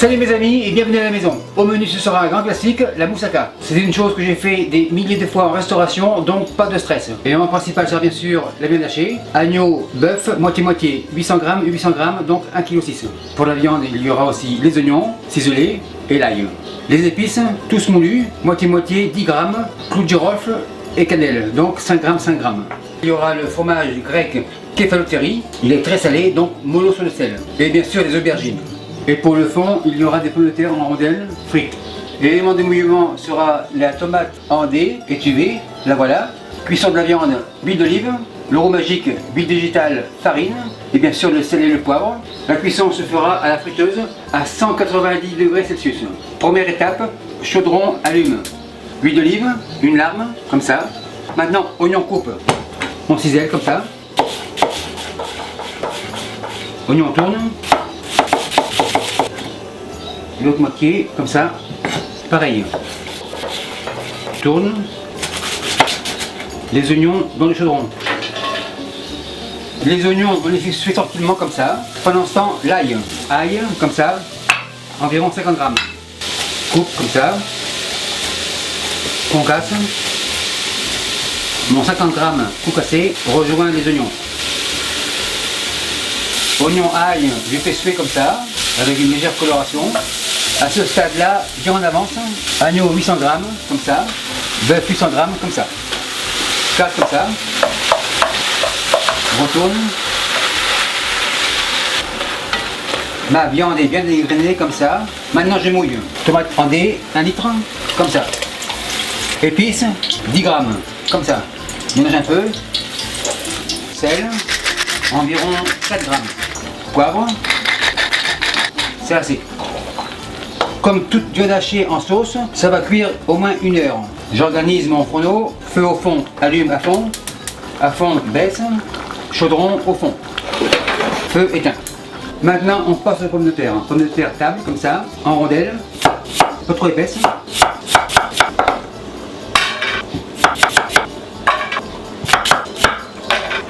Salut mes amis et bienvenue à la maison. Au menu ce sera un grand classique, la moussaka. C'est une chose que j'ai fait des milliers de fois en restauration, donc pas de stress. L'élément principal sera bien sûr la viande hachée, agneau, bœuf, moitié-moitié, 800 g, donc 1,6 kg. Pour la viande, il y aura aussi les oignons, ciselés et l'ail. Les épices, tous moulus, moitié-moitié, 10 g, clou de girofle et cannelle, donc 5 g, 5 g. Il y aura le fromage grec Kefalotteri, il est très salé, donc mollo sur le sel. Et bien sûr les aubergines. Et pour le fond, il y aura des pommes de terre en rondelles frites. L'élément de mouillement sera la tomate en dés, étuvée, la voilà. Cuisson de la viande, huile d'olive. Le roux magique, huile végétale, farine. Et bien sûr le sel et le poivre. La cuisson se fera à la friteuse à 190 degrés Celsius. Première étape, chaudron, allume. Huile d'olive, une larme, comme ça. Maintenant, oignon coupe. On cisèle comme ça. Oignon tourne. L'autre moitié, comme ça, pareil. Tourne. Les oignons dans le chaudron. Les oignons, on les fait tranquillement comme ça. Pendant ce temps, l'ail. Ail, comme ça, environ 50 g. Coupe comme ça. Concasse. Mon 50 g concassé rejoint les oignons. Oignon, ail, je fais suer comme ça, avec une légère coloration. À ce stade-là, viande avance, agneau 800 g, comme ça, bœuf 800 g, comme ça. Casse comme ça, retourne. Ma viande est bien dégrenée comme ça. Maintenant je mouille. Tomate en dés, 1 litre, comme ça. Épices, 10 g, comme ça. Mélange un peu. Sel, environ 4 g. Poivre, c'est assez. Comme toute viande hachée en sauce, ça va cuire au moins 1 heure. J'organise mon fourneau, feu au fond, allume à fond, baisse, chaudron au fond. Feu éteint. Maintenant on passe aux pommes de terre. Pommes de terre table, comme ça, en rondelles, pas trop épaisse.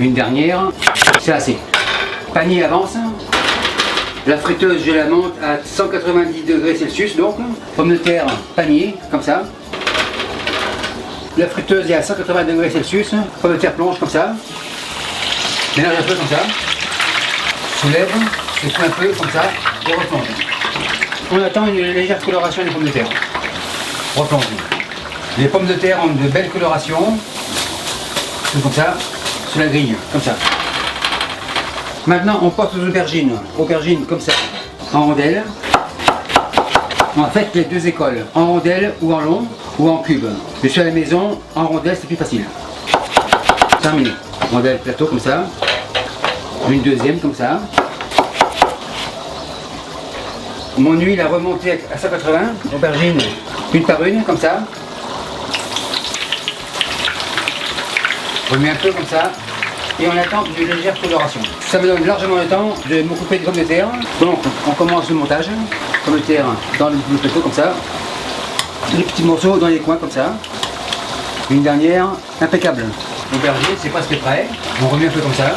Une dernière, c'est assez. Panier avance. La friteuse, je la monte à 190 degrés Celsius, donc. Pommes de terre, panier, comme ça. La friteuse est à 180 degrés Celsius. Pommes de terre plonge, comme ça. Mélange un peu, comme ça. Soulève, secoue un peu, comme ça, et replonge. On attend une légère coloration des pommes de terre. Replonge. Les pommes de terre ont de belles colorations. C'est comme ça, sur la grille, comme ça. Maintenant, on passe aux aubergines. Aubergines comme ça, en rondelles. En fait, les deux écoles, en rondelles ou en long ou en cube. Je suis à la maison, en rondelles, c'est plus facile. Terminé. Rondelles plateau comme ça. Une deuxième comme ça. Mon huile a remonté à 180. Aubergines, une par une, comme ça. On met un peu comme ça. Et on attend une légère coloration. Ça me donne largement le temps de m'occuper des pommes de terre. Donc on commence le montage. Pommes de terre dans le plateau comme ça. Les petits morceaux dans les coins comme ça. Une dernière, impeccable. L'aubergine c'est presque prêt. On remet un peu comme ça.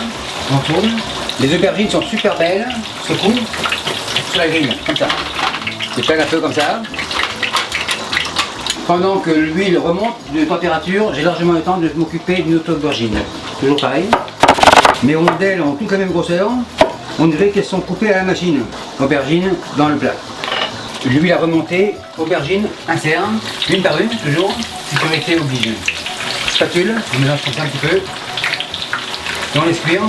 On tourne. Les aubergines sont super belles. Secoue sur la grille, comme ça. Je pèle un peu comme ça. Pendant que l'huile remonte de température, j'ai largement le temps de m'occuper d'une autre aubergine. Toujours pareil. Mes rondelles ont toutes la même grosseur. On dirait qu'elles sont coupées à la machine. Aubergine dans le plat. L'huile a remonté. Aubergine, insère. Une par une, toujours. Sécurité oblige. Spatule, on mélange comme ça un petit peu. Et on laisse cuire.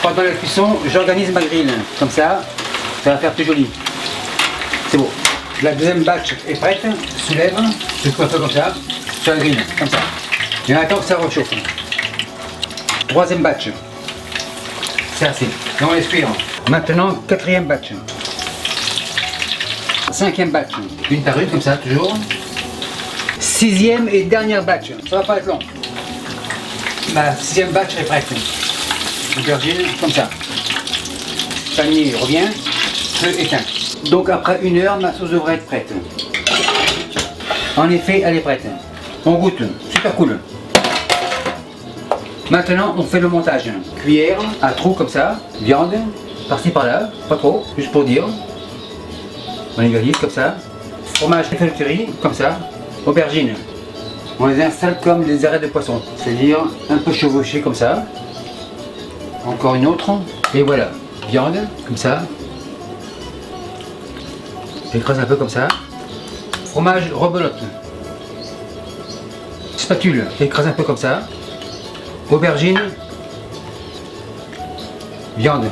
Pendant la cuisson, j'organise ma grille. Comme ça, ça va faire plus joli. C'est beau. La deuxième batch est prête. Soulève. Je coupe un peu comme ça. Sur la grille, comme ça. Et on attend que ça rechauffe. Troisième batch. C'est assez. Et on laisse cuire. Maintenant, quatrième batch. Cinquième batch. Une par une, comme ça, toujours. Sixième et dernière batch. Ça va pas être long. Ma sixième batch est prête. Aubergine, comme ça. Panier revient. Feu éteint. Donc après 1 heure, ma sauce devrait être prête. En effet, elle est prête. On goûte. Super cool. Maintenant, on fait le montage. Cuillère à trous comme ça, viande, par-ci par-là, pas trop, juste pour dire. On les gravise comme ça. Fromage charcuterie, comme ça. Aubergines. On les installe comme des arêtes de poisson, c'est-à-dire un peu chevauchées comme ça. Encore une autre. Et voilà. Viande, comme ça. J'écrase un peu comme ça. Fromage rebelote. Spatule, j'écrase un peu comme ça. Aubergine. Viande.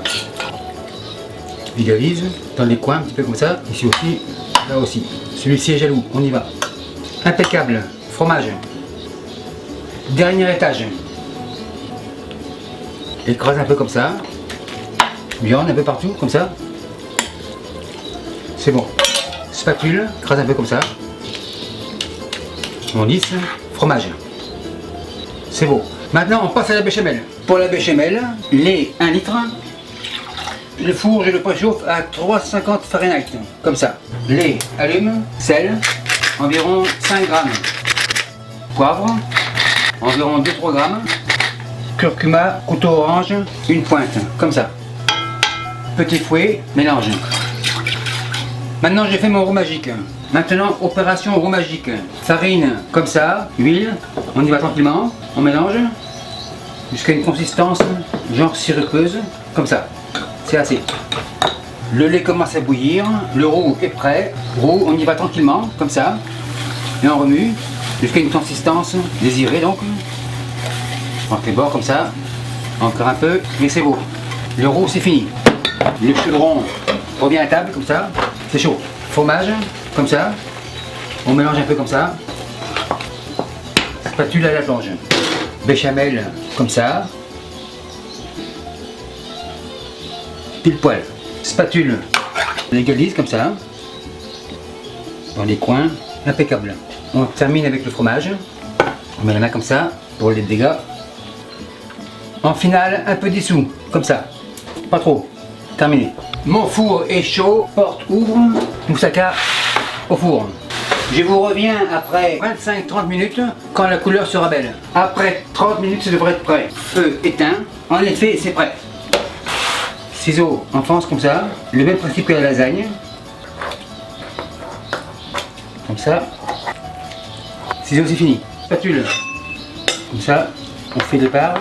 Vigalise dans les coins un petit peu comme ça. Ici aussi, là aussi. Celui-ci est jaloux, on y va. Impeccable. Fromage. Dernier étage. Écrase un peu comme ça. Viande un peu partout, comme ça. C'est bon. Spatule, écrase un peu comme ça. On lisse. Fromage. C'est beau. Maintenant, on passe à la béchamel. Pour la béchamel, lait 1 litre. Le four, je le préchauffe à 350 Fahrenheit. Comme ça. Lait, allume. Sel, environ 5 grammes. Poivre, environ 2-3 grammes. Curcuma, couteau orange, une pointe. Comme ça. Petit fouet, mélange. Maintenant, j'ai fait mon roux magique. Maintenant, opération roux magique. Farine, comme ça. Huile, on y va tranquillement. On mélange jusqu'à une consistance genre sirupeuse, comme ça. C'est assez. Le lait commence à bouillir, le roux est prêt. Roux, on y va tranquillement, comme ça. Et on remue jusqu'à une consistance désirée donc. On fait bord comme ça. Encore un peu, mais c'est beau. Le roux, c'est fini. Le chaudron revient à table, comme ça. C'est chaud. Fromage, comme ça. On mélange un peu comme ça. Spatule à la planche. Béchamel, comme ça. Pile poil. Spatule. Légalise, comme ça. Dans les coins. Impeccable. On termine avec le fromage. On met la main comme ça, pour les dégâts. En finale, un peu dissous, comme ça. Pas trop. Terminé. Mon four est chaud, porte ouvre, moussaka au four. Je vous reviens après 25-30 minutes quand la couleur sera belle. Après 30 minutes, ça devrait être prêt. Feu éteint. En effet, c'est prêt. Ciseaux enfonce comme ça. Le même principe que la lasagne. Comme ça. Ciseaux, c'est fini. Spatule. Comme ça. On fait des parts.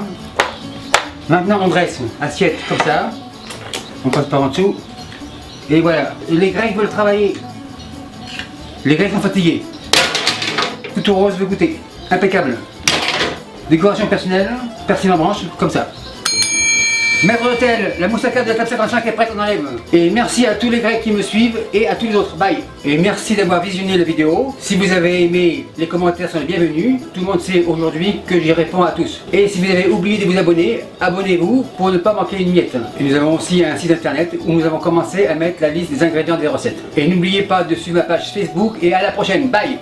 Maintenant, on dresse. Assiette comme ça. On passe par en dessous. Et voilà. Les Grecs veulent travailler. Les Grecs sont fatigués. Couteau rose veut goûter. Impeccable. Décoration personnelle. Persil en branche. Comme ça. Maître d'hôtel, la moussaka de la table 55 est prête, on enlève. Et merci à tous les Grecs qui me suivent et à tous les autres. Bye. Et merci d'avoir visionné la vidéo. Si vous avez aimé, les commentaires sont les bienvenus. Tout le monde sait aujourd'hui que j'y réponds à tous. Et si vous avez oublié de vous abonner, abonnez-vous pour ne pas manquer une miette. Et nous avons aussi un site internet où nous avons commencé à mettre la liste des ingrédients des recettes. Et n'oubliez pas de suivre ma page Facebook et à la prochaine. Bye.